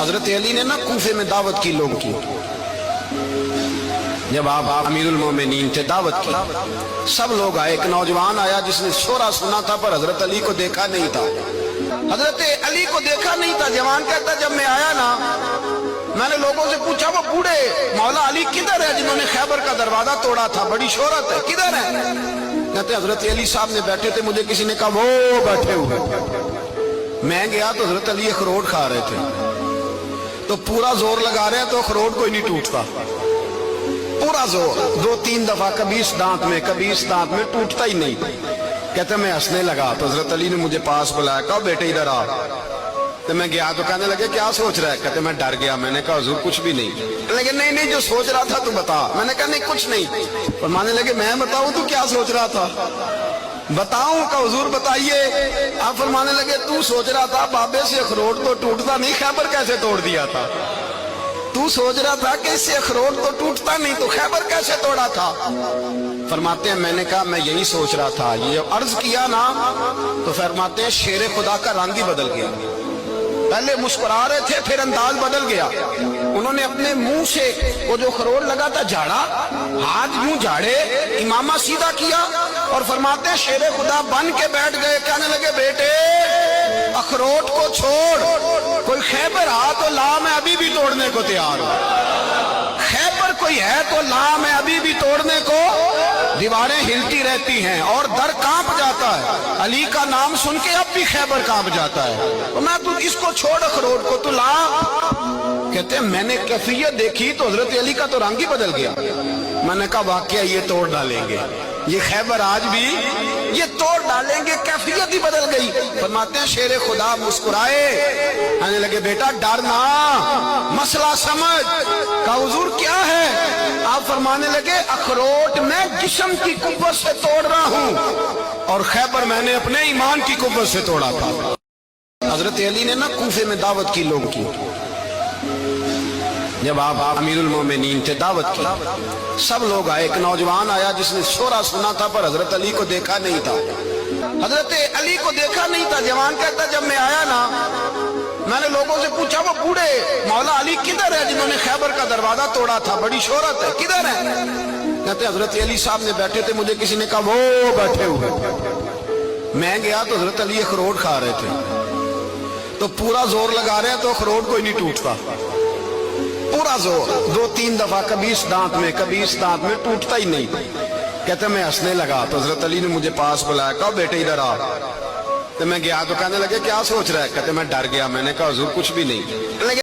حضرت علی نے نا کوفے میں دعوت کی لوگوں کی، جب آپ امیرُ المومنین تھے دعوت کی، سب لوگ آئے۔ ایک نوجوان آیا جس نے شورا سنا تھا پر حضرت علی کو دیکھا نہیں تھا، حضرت علی کو دیکھا نہیں تھا۔ جوان کہتا جب میں آیا نا میں نے لوگوں سے پوچھا وہ بوڑھے مولا علی کدھر ہے جنہوں نے خیبر کا دروازہ توڑا تھا، بڑی شہرت ہے، کدھر ہے؟ کہتے حضرت علی صاحب نے بیٹھے تھے، مجھے کسی نے کہا وہ بیٹھے ہوئے۔ میں گیا تو حضرت علی اخروٹ کھا رہے تھے، تو پورا زور لگا رہے ہیں تو اخروٹ کوئی نہیں ٹوٹتا، پورا زور 2-3 دفعہ، کبھی اس دانت میں کبھی اس دانت میں، ٹوٹتا ہی نہیں۔ کہتے میں ہنسنے لگا تو حضرت علی نے مجھے پاس بلایا، کہا بیٹے ادھر آ۔ تو میں گیا تو کہنے لگے کیا سوچ رہا ہے؟ کہتے میں ڈر گیا، میں نے کہا حضور کچھ بھی نہیں۔ لیکن نہیں جو سوچ رہا تھا تو بتا۔ میں نے کہا نہیں کچھ نہیں۔ فرمانے لگے میں بتاؤں تو کیا سوچ رہا تھا؟ بتاؤں؟ کہ حضور بتائیے۔ آپ فرمانے لگے تو سوچ رہا تھا بابے سے اخروٹ تو ٹوٹتا نہیں، خیبر کیسے توڑ دیا تھا؟ تو سوچ رہا تھا کہ اس سے اخروٹ تو ٹوٹتا نہیں تو خیبر کیسے توڑا تھا؟ فرماتے ہیں میں نے کہا میں یہی سوچ رہا تھا۔ یہ عرض کیا نا تو فرماتے ہیں شیر خدا کا رنگ ہی بدل گیا، پہلے مسکرا رہے تھے پھر انداز بدل گیا۔ انہوں نے اپنے منہ سے وہ جو خروٹ لگا تھا جھاڑا، ہاتھ یوں جھاڑے، امامہ سیدھا کیا اور فرماتے ہیں شیر خدا بن کے بیٹھ گئے۔ کہنے لگے بیٹے اخروٹ کو چھوڑ، کوئی خیبر آ تو لا، میں ابھی بھی توڑنے کو تیار ہوں۔ خیبر کوئی ہے تو لا، میں ابھی بھی توڑنے کو۔ دیواریں ہلتی رہتی ہیں اور در کانپ جاتا ہے، علی کا نام سن کے اب بھی خیبر کانپ جاتا ہے۔ تو میں تو اس کو چھوڑ اخروٹ کو تو لا۔ کہتے ہیں میں نے کیفیت دیکھی تو حضرت علی کا تو رنگ ہی بدل گیا۔ میں نے کہا واقعہ یہ توڑ ڈالیں گے، یہ خیبر آج بھی یہ توڑ ڈالیں گے، کیفیت ہی بدل گئی۔ فرماتے ہیں شیر خدا مسکرائے، کہنے لگے بیٹا ڈرنا، مسئلہ سمجھ۔ کہا حضور کیا ہے؟ آپ فرمانے لگے اخروٹ میں جسم کی قوت سے توڑ رہا ہوں اور خیبر میں نے اپنے ایمان کی قوت سے توڑا تھا۔ حضرت علی نے نا کوفے میں دعوت کی لوگوں کی، جب آپ امیرُ المومنین تھے دعوت کی، سب لوگ آئے۔ ایک نوجوان آیا جس نے شورا سنا تھا پر حضرت علی کو دیکھا نہیں تھا، حضرت علی کو دیکھا نہیں تھا۔ جوان کہتا جب میں آیا نا میں نے لوگوں سے پوچھا وہ بوڑھے مولا علی کدھر ہے جنہوں نے خیبر کا دروازہ توڑا تھا، بڑی شہرت ہے، کدھر ہے؟ کہتے حضرت علی صاحب نے بیٹھے تھے، مجھے کسی نے کہا وہ بیٹھے ہوئے۔ میں گیا تو حضرت علی اخروٹ کھا رہے تھے، تو پورا زور لگا رہے ہیں تو اخروٹ کوئی نہیں ٹوٹتا، پورا زور 2-3 دفعہ، کبھی اس دانت میں کبھی اس دانت میں، ٹوٹتا ہی نہیں۔ کہتے میں ہنسنے لگا تو حضرت علی نے مجھے پاس بلایا، کہا بیٹے ادھر آ۔ تو میں گیا تو کہنے لگے کیا سوچ رہا ہے؟ کہتے میں ڈر گیا، میں نے کہا حضور کچھ بھی نہیں۔